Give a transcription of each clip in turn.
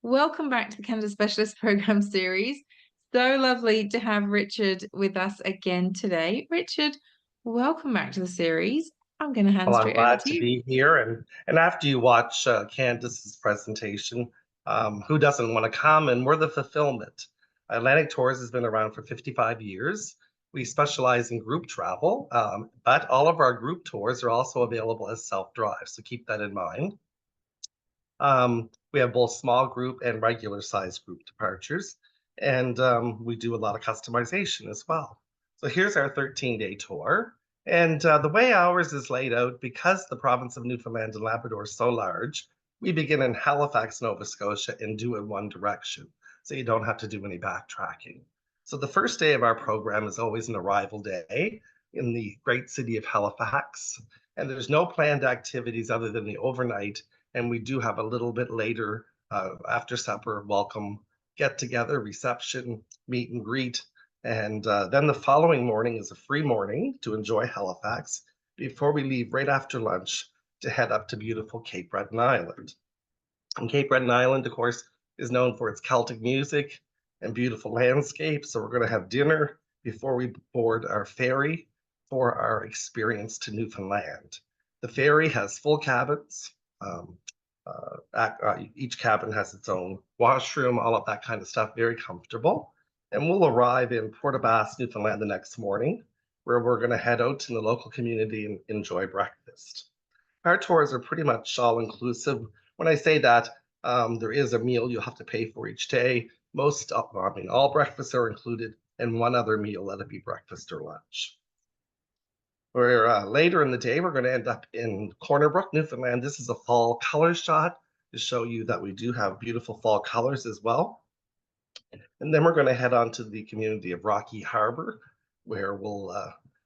Welcome back to the Canada Specialist Program series. So lovely to have Richard with us again today. Richard, welcome back to the series. I'm going to hand Well, I'm straight over glad to to you. be here. And after you watch Candace's presentation, who doesn't want to come? And we're the fulfillment. Atlantic Tours has been around for 55 years. We specialize in group travel, but all of our group tours are also available as self-drive. So keep that in mind. We have both small group and regular size group departures, and we do a lot of customization as well. So here's our 13-day tour. And the way ours is laid out, because the province of Newfoundland and Labrador is so large, we begin in Halifax, Nova Scotia, and do it one direction. So you don't have to do any backtracking. So the first day of our program is always an arrival day in the great city of Halifax. And there's no planned activities other than the overnight, and we do have a little bit later after supper welcome get together, reception, meet and greet. And then the following morning is a free morning to enjoy Halifax before we leave right after lunch to head up to beautiful Cape Breton Island. And Cape Breton Island, of course, is known for its Celtic music and beautiful landscapes. So we're going to have dinner before we board our ferry for our experience to Newfoundland. The ferry has full cabins. Um, each cabin has its own washroom, all of that kind of stuff, very comfortable. And we'll arrive in Port aux Basques, Newfoundland the next morning, where we're going to head out to the local community and enjoy breakfast. Our tours are pretty much all inclusive. When I say that, there is a meal you'll have to pay for each day. All breakfasts are included, and one other meal, let it be breakfast or lunch. Where later in the day, we're going to end up in Corner Brook, Newfoundland. This is a fall color shot to show you that we do have beautiful fall colors as well. And then we're going to head on to the community of Rocky Harbor, where we'll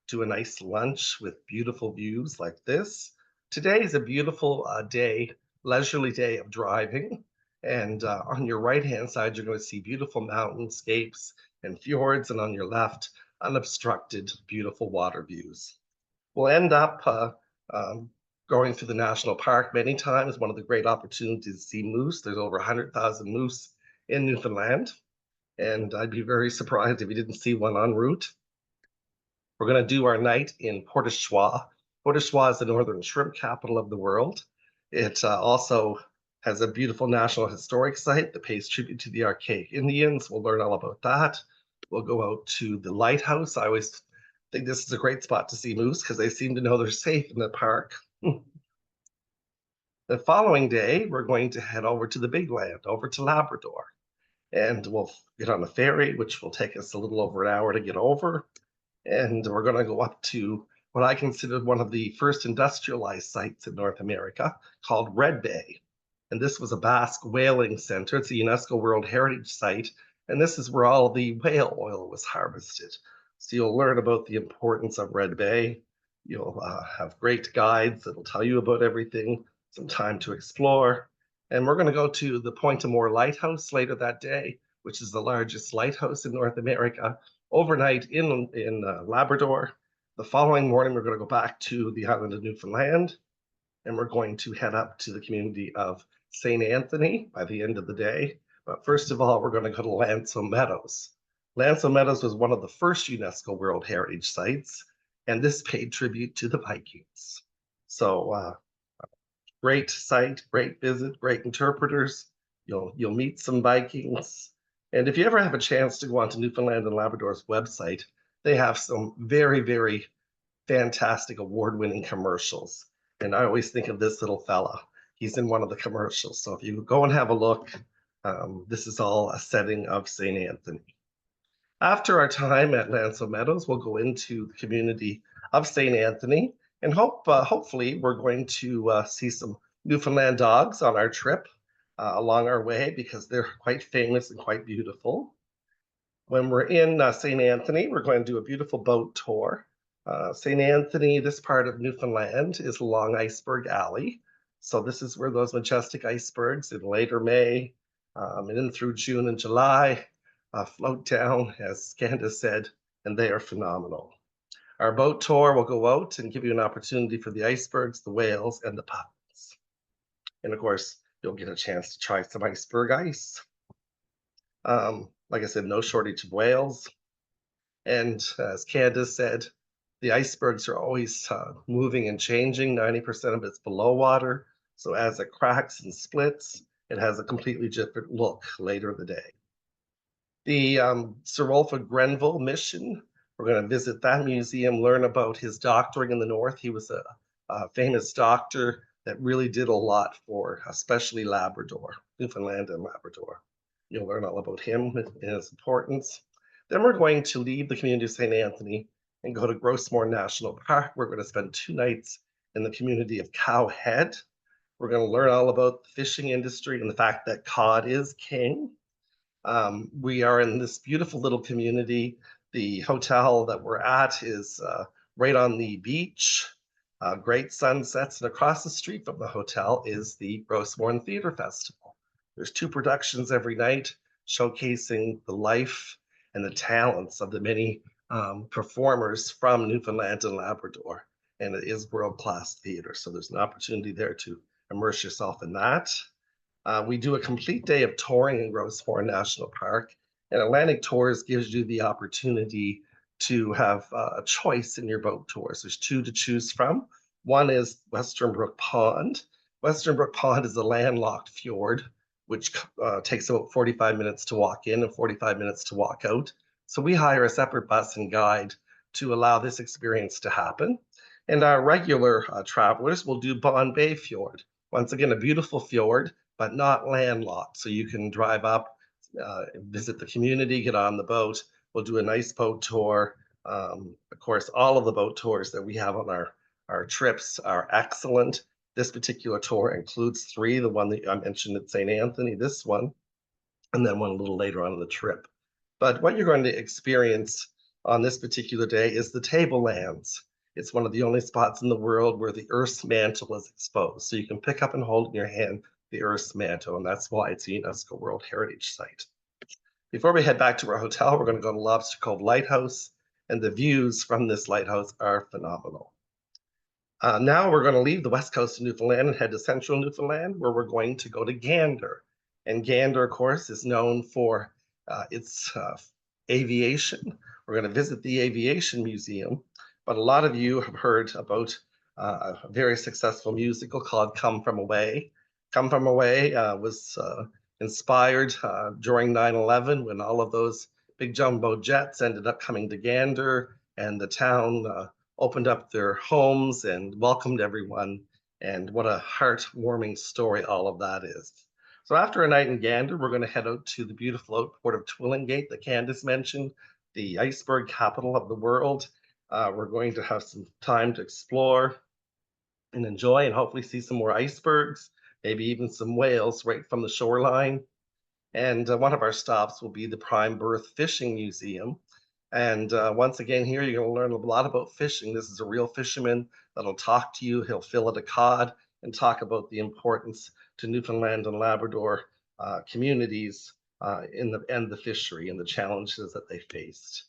do a nice lunch with beautiful views like this. Today is a beautiful day, leisurely day of driving. And on your right-hand side, you're going to see beautiful mountainscapes and fjords, and on your left, unobstructed, beautiful water views. We'll end up going through the national park many times. One of the great opportunities to see moose. There's over 100,000 moose in Newfoundland, and I'd be very surprised if you didn't see one en route. We're going to do our night in Port aux Choix. Port aux Choix is the northern shrimp capital of the world. It also has a beautiful national historic site that pays tribute to the archaic Indians. We'll learn all about that. We'll go out to the lighthouse. I always think this is a great spot to see moose because they seem to know they're safe in the park. The following day, we're going to head over to the big land, over to Labrador. And we'll get on a ferry, which will take us a little over an hour to get over. And we're going to go up to what I consider one of the first industrialized sites in North America called Red Bay. And this was a Basque whaling center. It's a UNESCO World Heritage Site. And this is where all the whale oil was harvested. So you'll learn about the importance of Red Bay. You'll have great guides that'll tell you about everything, some time to explore. And we're going to go to the Point Amour Lighthouse later that day, which is the largest lighthouse in North America, overnight in Labrador. The following morning, we're going to go back to the island of Newfoundland, and we're going to head up to the community of St. Anthony by the end of the day. But first of all, we're going to go to Lanso Meadows. Lanso Meadows was one of the first UNESCO World Heritage Sites, and this paid tribute to the Vikings. So great site, great visit, great interpreters. You'll meet some Vikings. And if you ever have a chance to go onto Newfoundland and Labrador's website, they have some very, very fantastic award-winning commercials. And I always think of this little fella. He's in one of the commercials. So if you go and have a look, this is all a setting of St. Anthony. After our time at Lanso Meadows, we'll go into the community of St. Anthony, and hopefully we're going to see some Newfoundland dogs on our trip along our way, because they're quite famous and quite beautiful. When we're in St. Anthony, we're going to do a beautiful boat tour. St. Anthony, this part of Newfoundland, is along Iceberg Alley. So this is where those majestic icebergs in later May and in through June and July float down, as Candace said, and they are phenomenal. Our boat tour will go out and give you an opportunity for the icebergs, the whales, and the puffins. And of course, You'll get a chance to try some iceberg ice. Like I said, no shortage of whales. And as Candace said, the icebergs are always moving and changing. 90% of it's below water. So as it cracks and splits, it has a completely different look later in the day. The Sir Wilfrid Grenville mission, we're going to visit that museum, learn about his doctoring in the North. He was a famous doctor that really did a lot for especially Labrador, Newfoundland and Labrador. You'll learn all about him and his importance. Then we're going to leave the community of St. Anthony and go to Grossmore National Park. We're going to spend 2 nights in the community of Cow Head. We're going to learn all about the fishing industry and the fact that cod is king. We are in this beautiful little community. The hotel that we're at is right on the beach, great sunsets, and across the street from the hotel is the Rosemorn Theatre Festival. There's 2 productions every night showcasing the life and the talents of the many performers from Newfoundland and Labrador. And it is world-class theater, so there's an opportunity there to immerse yourself in that. We do a complete day of touring in Grossmore National Park, and Atlantic Tours gives you the opportunity to have a choice in your boat tours. There's 2 to choose from. One is Western Brook Pond. Western Brook Pond is a landlocked fjord, which takes about 45 minutes to walk in and 45 minutes to walk out. So we hire a separate bus and guide to allow this experience to happen. And our regular travelers will do Bond Bay Fjord. Once again, a beautiful fjord, but not landlocked. So you can drive up, visit the community, get on the boat. We'll do a nice boat tour. Of course, all of the boat tours that we have on our trips are excellent. This particular tour includes 3, the one that I mentioned at St. Anthony, this one, and then one a little later on in the trip. But what you're going to experience on this particular day is the tablelands. It's one of the only spots in the world where the Earth's mantle is exposed. So you can pick up and hold in your hand the Earth's mantle, and that's why it's a UNESCO World Heritage Site. Before we head back to our hotel, we're going to go to Lobster Cove Lighthouse, and the views from this lighthouse are phenomenal. Now we're going to leave the west coast of Newfoundland and head to central Newfoundland, where we're going to go to Gander. And Gander, of course, is known for its aviation. We're going to visit the Aviation Museum, but a lot of you have heard about a very successful musical called Come From Away. Come From Away was inspired during 9/11 when all of those big jumbo jets ended up coming to Gander, and the town opened up their homes and welcomed everyone. And what a heartwarming story all of that is. So after a night in Gander, we're going to head out to the beautiful outport of Twillingate that Candace mentioned, the iceberg capital of the world. We're going to have some time to explore and enjoy and hopefully see some more icebergs, maybe even some whales right from the shoreline. And one of our stops will be the Prime Berth Fishing Museum. And once again, here you're going to learn a lot about fishing. This is a real fisherman that'll talk to you. He'll fillet a cod and talk about the importance to Newfoundland and Labrador communities in the fishery and the challenges that they faced.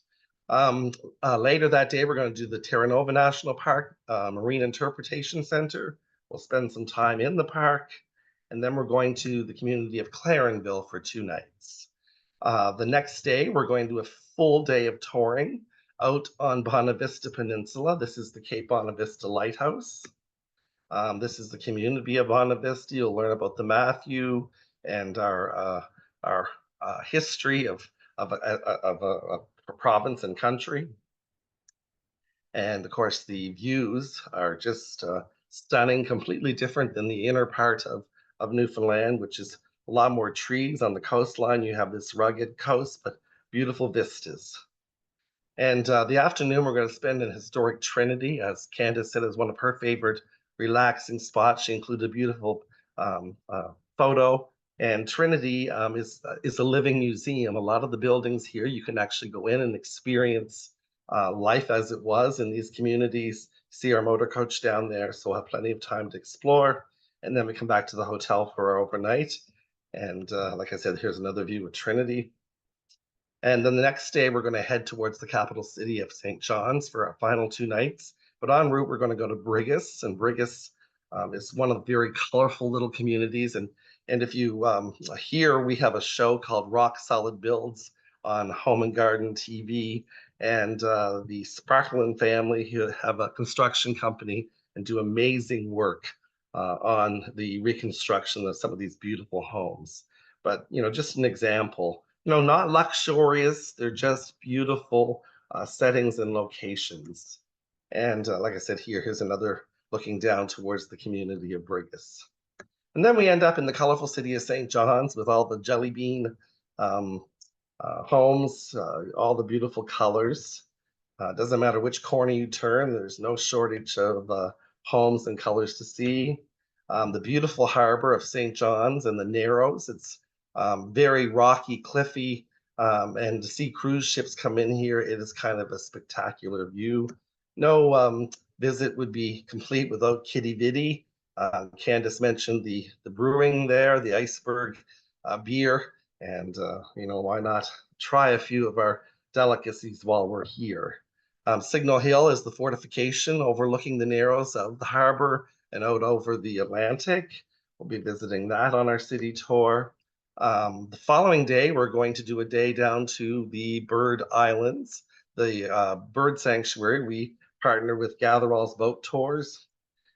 Later that day, we're going to do the Terra Nova National Park Marine Interpretation Center. We'll spend some time in the park, and then we're going to the community of Clarenville for 2 nights. The next day, we're going to do a full day of touring out on Bonavista Peninsula. This is the Cape Bonavista Lighthouse. This is the community of Bonavista. You'll learn about the Matthew and our history of a province and country. And of course, the views are just stunning, completely different than the inner part of Newfoundland, which is a lot more trees on the coastline. You have this rugged coast, but beautiful vistas. And the afternoon we're going to spend in historic Trinity, as Candace said, is one of her favorite relaxing spots. She included a beautiful photo. And Trinity is a living museum. A lot of the buildings here, you can actually go in and experience life as it was in these communities. See our motor coach down there, so we'll have plenty of time to explore. And then we come back to the hotel for our overnight. And like I said, here's another view of Trinity. And then the next day, we're going to head towards the capital city of St. John's for our final 2 nights. But en route, we're going to go to Brigus, and Brigus is one of the very colorful little communities. And And if you here we have a show called Rock Solid Builds on Home and Garden TV, and the Sparkland family who have a construction company and do amazing work on the reconstruction of some of these beautiful homes. But just an example. Not luxurious; they're just beautiful settings and locations. And like I said, here's another looking down towards the community of Brigus. And then we end up in the colorful city of St. John's with all the jelly bean um, homes, all the beautiful colors. Doesn't matter which corner you turn, there's no shortage of homes and colors to see. The beautiful harbor of St. John's and the Narrows. It's very rocky, cliffy, and to see cruise ships come in here, it is kind of a spectacular view. No visit would be complete without Kitty Vitty. Candace mentioned the brewing there, the iceberg beer, and why not try a few of our delicacies while we're here. Signal Hill is the fortification overlooking the Narrows of the harbor and out over the Atlantic. We'll be visiting that on our city tour. The following day, we're going to do a day down to the Bird Islands, the bird sanctuary. We partner with Gatherall's Boat Tours,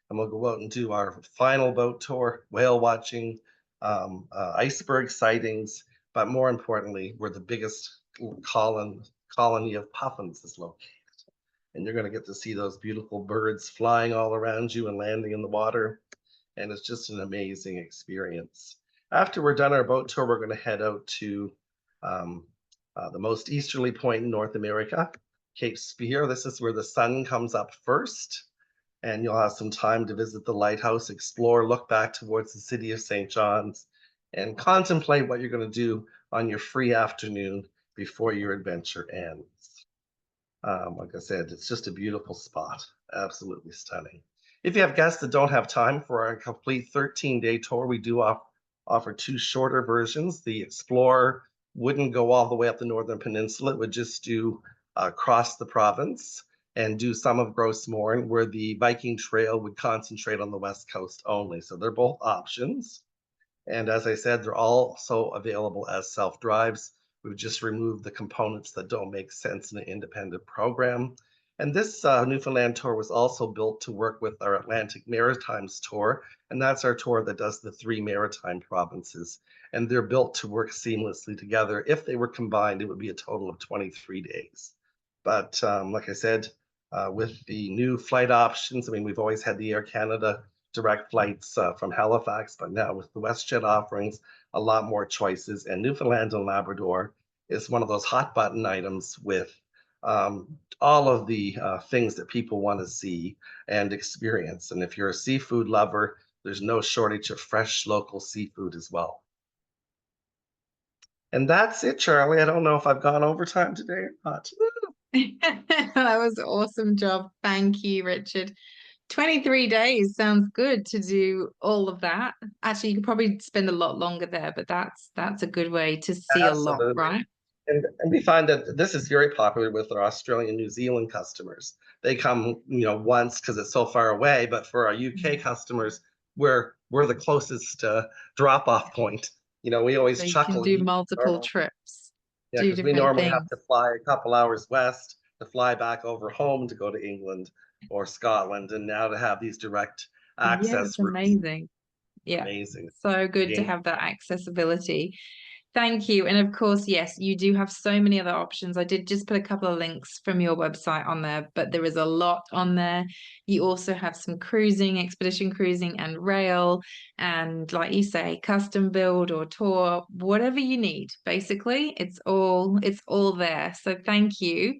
and we'll go out and do our final boat tour, whale watching, iceberg sightings, but more importantly, where the biggest colony of puffins is located. And you're going to get to see those beautiful birds flying all around you and landing in the water. And it's just an amazing experience. After we're done our boat tour, we're going to head out to the most easterly point in North America, Cape Spear. This is where the sun comes up first, and you'll have some time to visit the lighthouse, explore, look back towards the city of St. John's, and contemplate what you're going to do on your free afternoon before your adventure ends. Like I said, it's just a beautiful spot, absolutely stunning. If you have guests that don't have time for our complete 13-day tour, we do offer two shorter versions. The Explorer wouldn't go all the way up the Northern Peninsula. It would just do across the province and do some of Gross Mourne, where the Viking Trail would concentrate on the West Coast only. So they're both options. And as I said, they're also available as self-drives. We've just removed the components that don't make sense in an independent program. And this Newfoundland tour was also built to work with our Atlantic Maritimes tour. And that's our tour that does the 3 maritime provinces. And they're built to work seamlessly together. If they were combined, it would be a total of 23 days. But like I said, with the new flight options, I mean, we've always had the Air Canada direct flights from Halifax, but now with the WestJet offerings, a lot more choices. And Newfoundland and Labrador is one of those hot button items with all of the things that people want to see and experience. And if you're a seafood lover, there's no shortage of fresh local seafood as well. And that's it, Charlie. I don't know if I've gone overtime today or not. That was an awesome job. Thank you, Richard. 23 days sounds good to do all of that. Actually, you could probably spend a lot longer there, but that's a good way to see a lot, Absolutely. right? And we find that this is very popular with our Australian, New Zealand customers. They come, once because it's so far away, but for our UK Mhm. customers, we're the closest drop-off point. We always So you can chuckle do here. multiple trips, Yeah, do because we different normally have things. to fly a couple hours west to fly back over home to go to England or Scotland, and now to have these direct Yeah, it's access routes, amazing. Yeah, amazing. so good to Game. have that accessibility. Thank you. And of course, yes, you do have so many other options. I did just put a couple of links from your website on there, but there is a lot on there. You also have some cruising, expedition cruising and rail, and like you say, custom build or tour, whatever you need. Basically, it's all there. So thank you.